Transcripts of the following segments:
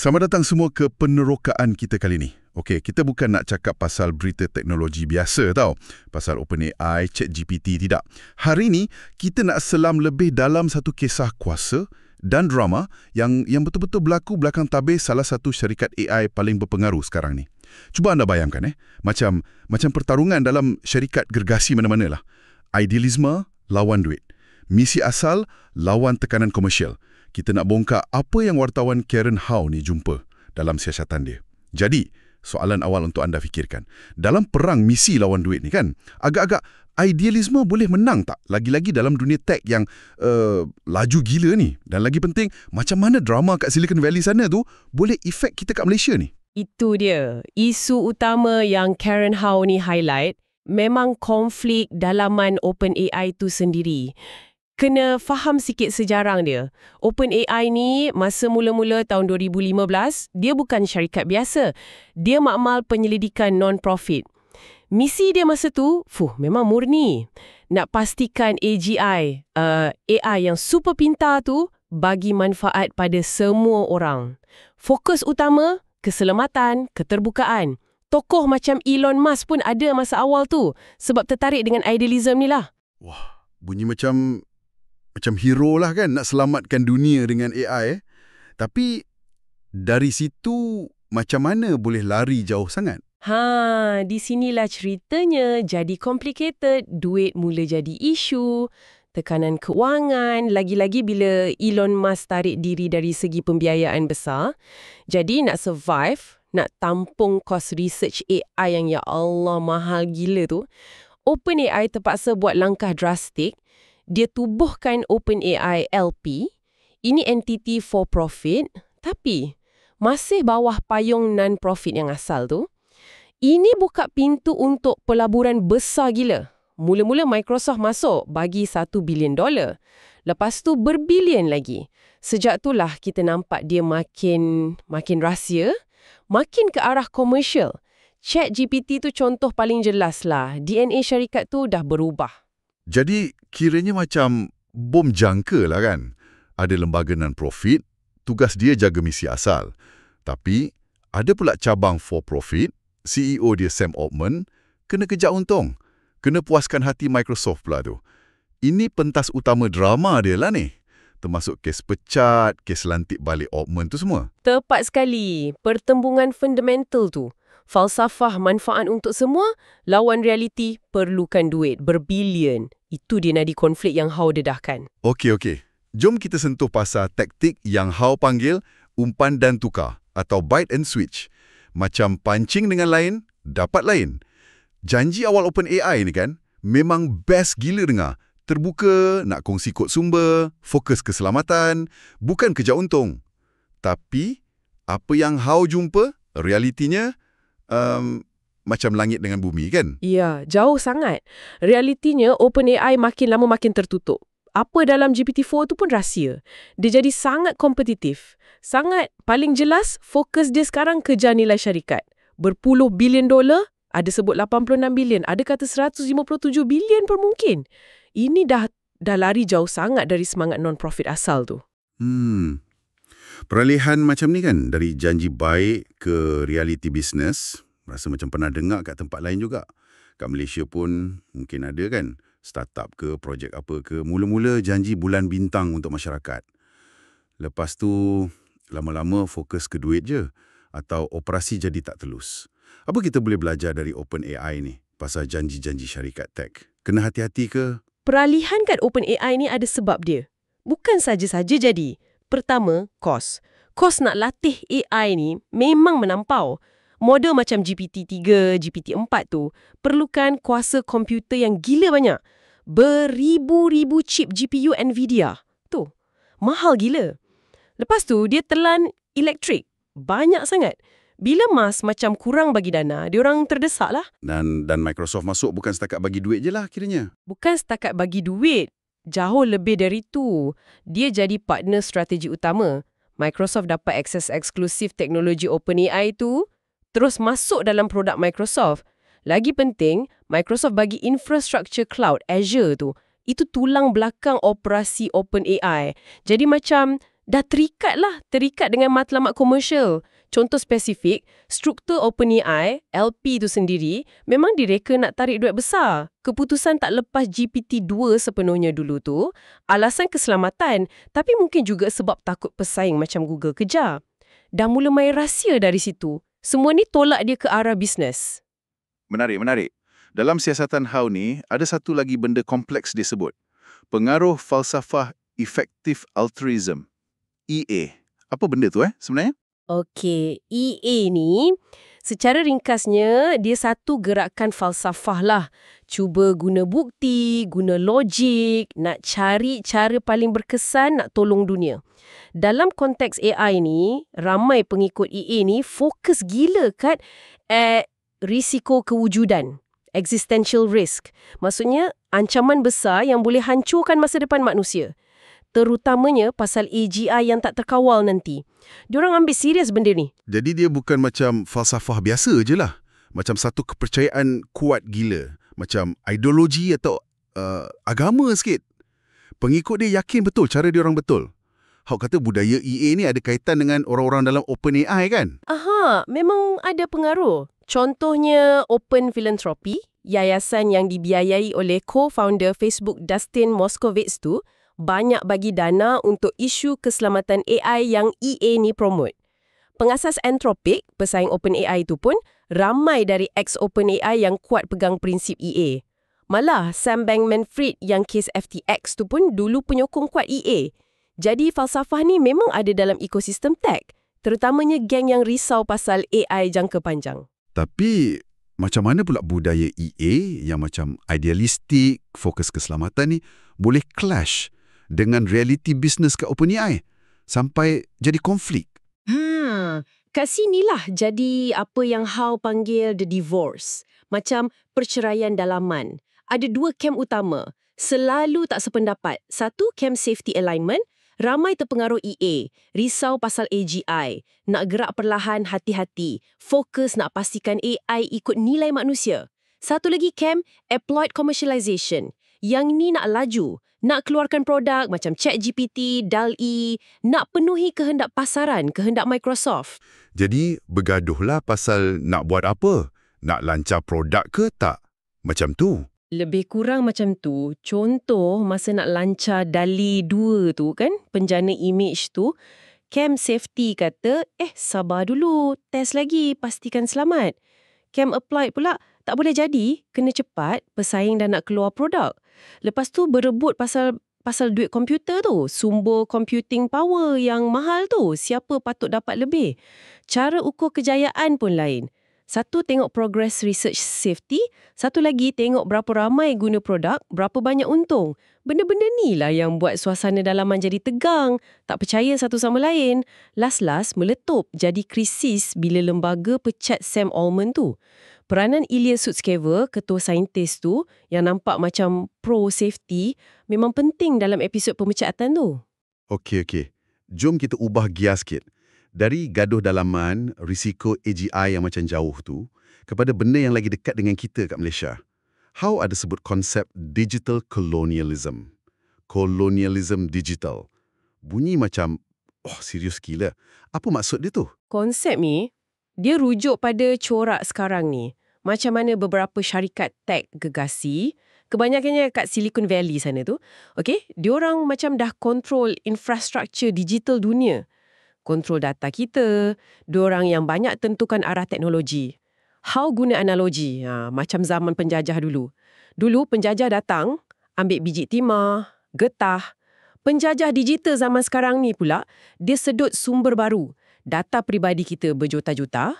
Selamat datang semua ke penerokaan kita kali ni. Okey, kita bukan nak cakap pasal berita teknologi biasa tau. Pasal OpenAI, ChatGPT, tidak. Hari ni, kita nak selam lebih dalam satu kisah kuasa dan drama yang betul-betul berlaku belakang tabir salah satu syarikat AI paling berpengaruh sekarang ni. Cuba anda bayangkan macam pertarungan dalam syarikat gergasi mana-mana lah. Idealisme lawan duit. Misi asal lawan tekanan komersial. Kita nak bongkar apa yang wartawan Karen Hao ni jumpa dalam siasatan dia. Jadi, soalan awal untuk anda fikirkan. Dalam perang misi lawan duit ni kan, agak-agak idealisme boleh menang tak? Lagi-lagi dalam dunia tech yang laju gila ni. Dan lagi penting, macam mana drama kat Silicon Valley sana tu boleh efek kita kat Malaysia ni? Itu dia. Isu utama yang Karen Hao ni highlight memang konflik dalaman OpenAI tu sendiri. Kena faham sikit sejarah dia. OpenAI ni masa mula-mula tahun 2015, dia bukan syarikat biasa. Dia makmal penyelidikan non-profit. Misi dia masa tu, memang murni. Nak pastikan AGI, AI yang super pintar tu, bagi manfaat pada semua orang. Fokus utama, keselamatan, keterbukaan. Tokoh macam Elon Musk pun ada masa awal tu, sebab tertarik dengan idealism ni lah. Wah, bunyi macam hero lah kan, nak selamatkan dunia dengan AI. Tapi dari situ macam mana boleh lari jauh sangat? Di sinilah ceritanya jadi complicated, duit mula jadi isu, tekanan kewangan, lagi-lagi bila Elon Musk tarik diri dari segi pembiayaan besar. Jadi nak survive, nak tampung kos research AI yang ya Allah mahal gila tu, OpenAI terpaksa buat langkah drastik. Dia tubuhkan OpenAI LP, ini entiti for profit, tapi masih bawah payung non-profit yang asal tu. Ini buka pintu untuk pelaburan besar gila. Mula-mula Microsoft masuk bagi $1 billion. Lepas tu berbilion lagi. Sejak itulah kita nampak dia makin rahsia, makin ke arah komersial. ChatGPT tu contoh paling jelas lah. DNA syarikat tu dah berubah. Jadi, kiranya macam bom jangka lah kan. Ada lembaga non-profit, tugas dia jaga misi asal. Tapi, ada pula cabang for profit, CEO dia Sam Altman, kena kejar untung. Kena puaskan hati Microsoft pula tu. Ini pentas utama drama dia lah ni. Termasuk kes pecat, kes lantik balik Altman tu semua. Tepat sekali. Pertembungan fundamental tu. Falsafah manfaat untuk semua, lawan realiti perlukan duit berbilion. Itu dia nadi konflik yang Hao dedahkan. Okey. Jom kita sentuh pasal taktik yang Hao panggil umpan dan tukar atau bite and switch. Macam pancing dengan lain, dapat lain. Janji awal OpenAI ni kan, memang best gila dengar. Terbuka, nak kongsi kod sumber, fokus keselamatan, bukan kejar untung. Tapi, apa yang Hao jumpa, realitinya macam langit dengan bumi kan? Ya, jauh sangat. Realitinya OpenAI makin lama makin tertutup. Apa dalam GPT-4 tu pun rahsia. Dia jadi sangat kompetitif. Sangat paling jelas fokus dia sekarang kejar nilai syarikat. Berpuluh bilion dolar, ada sebut 86 bilion, ada kata 157 bilion pun mungkin. Ini dah lari jauh sangat dari semangat non-profit asal tu. Peralihan macam ni kan, dari janji baik ke reality bisnes, rasa macam pernah dengar kat tempat lain juga. Kat Malaysia pun mungkin ada kan, startup ke, projek apa ke, mula-mula janji bulan bintang untuk masyarakat. Lepas tu, lama-lama fokus ke duit je, atau operasi jadi tak telus. Apa kita boleh belajar dari OpenAI ni, pasal janji-janji syarikat tech? Kena hati-hati ke? Peralihan kat OpenAI ni ada sebab dia. Bukan saja-saja jadi. Pertama, kos. Kos nak latih AI ni memang menampau. Model macam GPT-3, GPT-4 tu perlukan kuasa komputer yang gila banyak. Beribu-ribu chip GPU NVIDIA. Tu, mahal gila. Lepas tu, dia telan elektrik. Banyak sangat. Bila Musk macam kurang bagi dana, diorang terdesak lah. Dan Microsoft masuk bukan setakat bagi duit je lah kiranya. Bukan setakat bagi duit. Jauh lebih dari itu. Dia jadi partner strategi utama. Microsoft dapat akses eksklusif teknologi OpenAI tu, terus masuk dalam produk Microsoft. Lagi penting, Microsoft bagi infrastructure cloud Azure tu. Itu tulang belakang operasi OpenAI. Jadi macam dah terikat dengan matlamat komersial. Contoh spesifik, struktur OpenAI, LP tu sendiri, memang direka nak tarik duit besar. Keputusan tak lepas GPT-2 sepenuhnya dulu tu, alasan keselamatan, tapi mungkin juga sebab takut pesaing macam Google kejar. Dah mula main rahsia dari situ. Semua ni tolak dia ke arah bisnes. Menarik. Dalam siasatan Howe ni, ada satu lagi benda kompleks disebut. Pengaruh falsafah effective altruism. EA. Apa benda tu sebenarnya? Okey, EA ni secara ringkasnya dia satu gerakan falsafah lah. Cuba guna bukti, guna logik, nak cari cara paling berkesan nak tolong dunia. Dalam konteks AI ni, ramai pengikut EA ni fokus gila kat risiko kewujudan, existential risk. Maksudnya ancaman besar yang boleh hancurkan masa depan manusia. Terutamanya pasal AGI yang tak terkawal nanti. Diorang ambil serius benda ni. Jadi dia bukan macam falsafah biasa je lah. Macam satu kepercayaan kuat gila. Macam ideologi atau agama sikit. Pengikut dia yakin betul cara dia orang betul. Hak kata budaya EA ni ada kaitan dengan orang-orang dalam OpenAI kan? Aha, memang ada pengaruh. Contohnya Open Philanthropy, yayasan yang dibiayai oleh co-founder Facebook Dustin Moskovitz tu, banyak bagi dana untuk isu keselamatan AI yang EA ni promote. Pengasas Anthropic, pesaing OpenAI tu pun, ramai dari ex-OpenAI yang kuat pegang prinsip EA. Malah Sam Bankman-Fried yang kes FTX tu pun dulu penyokong kuat EA. Jadi falsafah ni memang ada dalam ekosistem tech, terutamanya geng yang risau pasal AI jangka panjang. Tapi macam mana pula budaya EA yang macam idealistik, fokus keselamatan ni boleh clash dengan realiti bisnes kat OpenAI sampai jadi konflik? Kat sinilah jadi apa yang Howe panggil the divorce. Macam perceraian dalaman. Ada dua kem utama. Selalu tak sependapat. Satu, kem safety alignment. Ramai terpengaruh EA. Risau pasal AGI. Nak gerak perlahan, hati-hati. Fokus nak pastikan AI ikut nilai manusia. Satu lagi kem applied commercialization. Yang ni nak laju. Nak keluarkan produk macam ChatGPT, DALL-E, nak penuhi kehendak pasaran, kehendak Microsoft. Jadi bergaduhlah pasal nak buat apa? Nak lancar produk ke tak? Macam tu. Lebih kurang macam tu. Contoh masa nak lancar DALL-E 2 tu kan, penjana image tu, Cam Safety kata, sabar dulu, test lagi, pastikan selamat. Cam Applied pula, tak boleh jadi, kena cepat, pesaing dah nak keluar produk. Lepas tu berebut pasal duit komputer tu, sumber computing power yang mahal tu, siapa patut dapat lebih. Cara ukur kejayaan pun lain. Satu tengok progress research safety, satu lagi tengok berapa ramai guna produk, berapa banyak untung. Benda-benda ni lah yang buat suasana dalaman jadi tegang, tak percaya satu sama lain. Last-last meletup jadi krisis bila lembaga pecat Sam Altman tu. Peranan Ilya Sutskever, ketua saintis tu, yang nampak macam pro-safety, memang penting dalam episod pemecatan tu. Okey. Jom kita ubah gear sikit. Dari gaduh dalaman, risiko AGI yang macam jauh tu, kepada benda yang lagi dekat dengan kita kat Malaysia. How ada sebut konsep digital colonialism. Colonialism digital. Bunyi macam, serius gila. Apa maksud dia tu? Konsep ni, dia rujuk pada corak sekarang ni. Macam mana beberapa syarikat tech gegasi, kebanyakannya kat Silicon Valley sana tu, diorang macam dah kontrol infrastruktur digital dunia. Kontrol data kita, diorang yang banyak tentukan arah teknologi. How guna analogi, macam zaman penjajah dulu. Dulu penjajah datang, ambil biji timah, getah. Penjajah digital zaman sekarang ni pula, dia sedut sumber baru. Data peribadi kita berjuta-juta,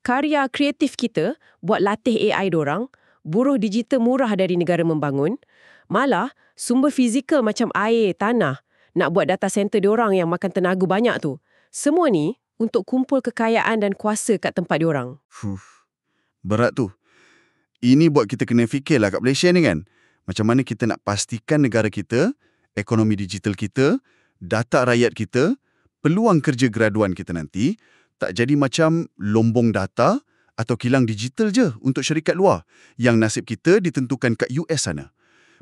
karya kreatif kita buat latih AI dorang, buruh digital murah dari negara membangun, malah sumber fizikal macam air, tanah, nak buat data center diorang yang makan tenaga banyak tu. Semua ni untuk kumpul kekayaan dan kuasa kat tempat diorang. Berat tu. Ini buat kita kena fikirlah kat Malaysia ni kan. Macam mana kita nak pastikan negara kita, ekonomi digital kita, data rakyat kita, peluang kerja graduan kita nanti, tak jadi macam lombong data atau kilang digital je untuk syarikat luar yang nasib kita ditentukan kat US sana.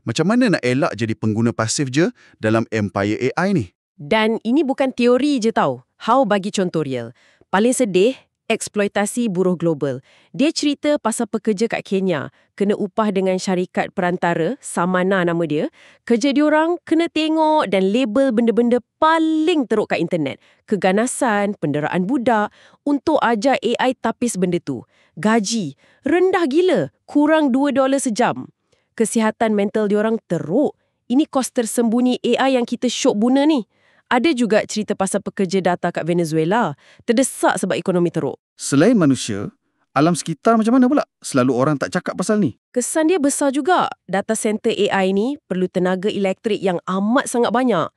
Macam mana nak elak jadi pengguna pasif je dalam empire AI ni? Dan ini bukan teori je tau. How bagi contoh real. Paling sedih, eksploitasi buruh global. Dia cerita pasal pekerja kat Kenya kena upah dengan syarikat perantara, Samana nama dia. Kerja diorang kena tengok dan label benda-benda paling teruk kat internet. Keganasan, penderaan budak, untuk ajar AI tapis benda tu. Gaji, rendah gila, kurang $2 sejam. Kesihatan mental diorang teruk. Ini kos tersembunyi AI yang kita syok guna ni. Ada juga cerita pasal pekerja data kat Venezuela, terdesak sebab ekonomi teruk. Selain manusia, alam sekitar macam mana pula? Selalu orang tak cakap pasal ni. Kesan dia besar juga. Data center AI ni perlu tenaga elektrik yang amat sangat banyak.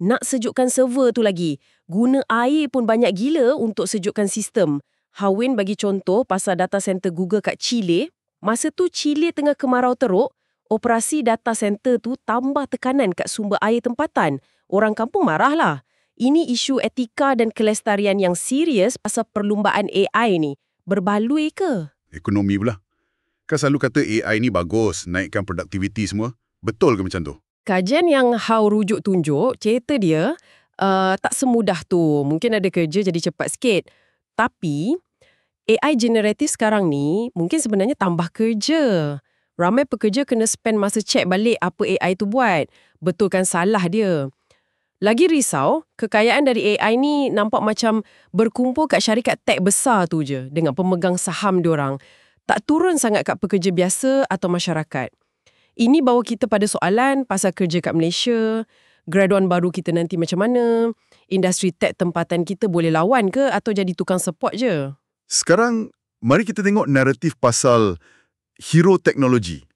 Nak sejukkan server tu lagi. Guna air pun banyak gila untuk sejukkan sistem. Hawin bagi contoh pasal data center Google kat Chile. Masa tu Chile tengah kemarau teruk, operasi data center tu tambah tekanan kat sumber air tempatan. Orang kampung marahlah. Ini isu etika dan kelestarian yang serius pasal perlumbaan AI ni. Berbaloi ke? Ekonomi pula. Kan selalu kata AI ni bagus, naikkan produktiviti semua. Betul ke macam tu? Kajian yang How rujuk tunjuk, cerita dia tak semudah tu. Mungkin ada kerja jadi cepat sikit. Tapi AI generatif sekarang ni mungkin sebenarnya tambah kerja. Ramai pekerja kena spend masa check balik apa AI tu buat. Betulkan salah dia. Lagi risau, kekayaan dari AI ni nampak macam berkumpul kat syarikat tech besar tu je dengan pemegang saham diorang. Tak turun sangat kat pekerja biasa atau masyarakat. Ini bawa kita pada soalan pasal kerja kat Malaysia, graduan baru kita nanti macam mana, industri tech tempatan kita boleh lawan ke atau jadi tukang support je? Sekarang, mari kita tengok naratif pasal hero teknologi.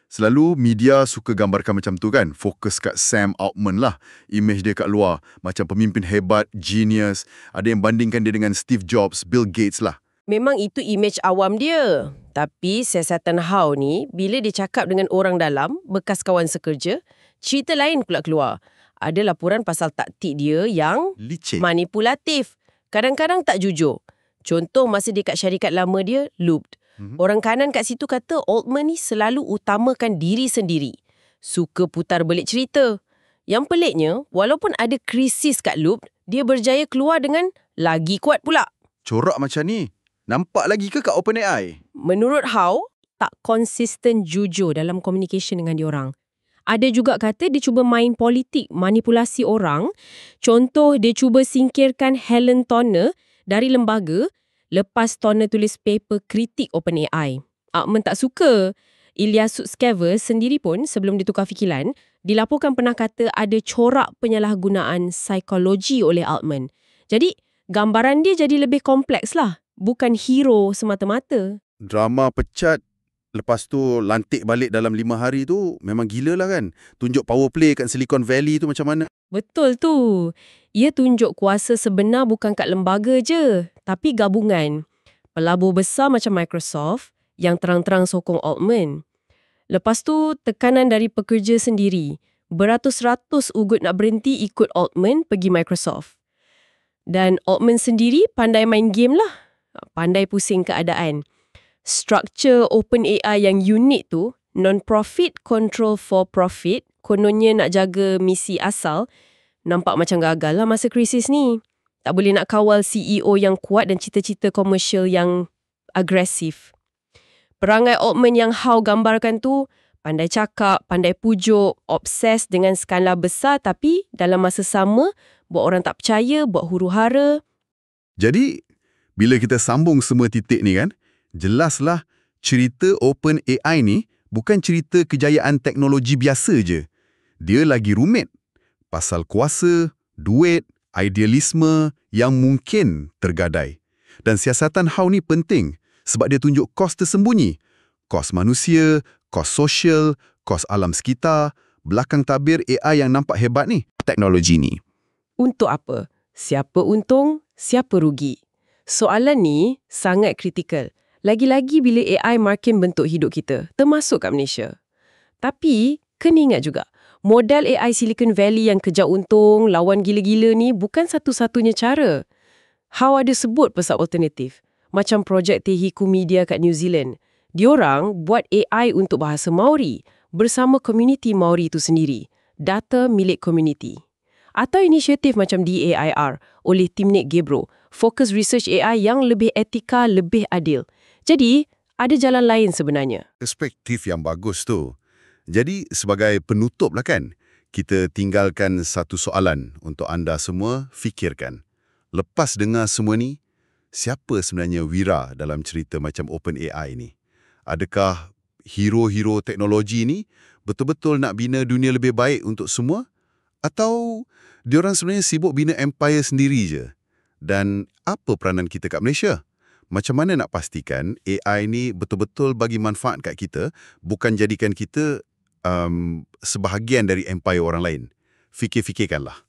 Selalu media suka gambarkan macam tu kan, fokus kat Sam Altman lah, image dia kat luar, macam pemimpin hebat, genius, ada yang bandingkan dia dengan Steve Jobs, Bill Gates lah. Memang itu image awam dia. Tapi siasatan How ni, bila dia cakap dengan orang dalam, bekas kawan sekerja, cerita lain pula keluar. Ada laporan pasal taktik dia yang Licin. manipulatif. Kadang-kadang tak jujur. Contoh masa dia kat syarikat lama dia, Looped. Orang kanan kat situ kata Altman ni selalu utamakan diri sendiri. Suka putar balik cerita. Yang peliknya, walaupun ada krisis kat Looped, dia berjaya keluar dengan lagi kuat pula. Corak macam ni, nampak lagi ke kat OpenAI? Menurut How, tak konsisten jujur dalam communication dengan diorang. Ada juga kata dia cuba main politik, manipulasi orang. Contoh, dia cuba singkirkan Helen Toner dari lembaga lepas Toner tulis paper kritik OpenAI. Altman tak suka. Ilya Sutskever sendiri pun sebelum ditukar fikiran, dilaporkan pernah kata ada corak penyalahgunaan psikologi oleh Altman. Jadi, gambaran dia jadi lebih kompleks lah. Bukan hero semata-mata. Drama pecat, lepas tu lantik balik dalam 5 hari tu, memang gila lah kan. Tunjuk power play kat Silicon Valley tu macam mana. Betul tu. Ia tunjuk kuasa sebenar bukan kat lembaga je, tapi gabungan. Pelabur besar macam Microsoft yang terang-terang sokong Altman. Lepas tu, tekanan dari pekerja sendiri. Beratus-ratus ugut nak berhenti ikut Altman pergi Microsoft. Dan Altman sendiri pandai main game lah. Pandai pusing keadaan. Struktur OpenAI yang unik tu, non-profit control for profit, kononnya nak jaga misi asal, nampak macam gagal lah masa krisis ni. Tak boleh nak kawal CEO yang kuat dan cita-cita komersial yang agresif. Perangai Altman yang How gambarkan tu, pandai cakap, pandai pujuk, obses dengan skala besar tapi dalam masa sama, buat orang tak percaya, buat huru-hara. Jadi, bila kita sambung semua titik ni kan, jelaslah cerita OpenAI ni bukan cerita kejayaan teknologi biasa je. Dia lagi rumit. Pasal kuasa, duit, idealisme yang mungkin tergadai. Dan siasatan How ni penting sebab dia tunjuk kos tersembunyi. Kos manusia, kos sosial, kos alam sekitar, belakang tabir AI yang nampak hebat ni, teknologi ni. Untuk apa? Siapa untung? Siapa rugi? Soalan ni sangat kritikal. Lagi-lagi bila AI makin bentuk hidup kita, termasuk kat Malaysia. Tapi, kena ingat juga, modal AI Silicon Valley yang kejar untung, lawan gila-gila ni bukan satu-satunya cara. How ada sebut pasal alternatif. Macam projek Tehiku Media kat New Zealand. Diorang buat AI untuk bahasa Maori bersama komuniti Maori itu sendiri. Data milik komuniti. Atau inisiatif macam DAIR oleh tim Nick Gebro, fokus research AI yang lebih etika, lebih adil. Jadi, ada jalan lain sebenarnya. Perspektif yang bagus tu. Jadi, sebagai penutup lah kan, kita tinggalkan satu soalan untuk anda semua fikirkan. Lepas dengar semua ni, siapa sebenarnya Wira dalam cerita macam OpenAI ni? Adakah hero-hero teknologi ni betul-betul nak bina dunia lebih baik untuk semua? Atau diorang sebenarnya sibuk bina empire sendiri je? Dan apa peranan kita kat Malaysia? Macam mana nak pastikan AI ni betul-betul bagi manfaat kat kita, bukan jadikan kita sebahagian dari empire orang lain? Fikir-fikirkanlah.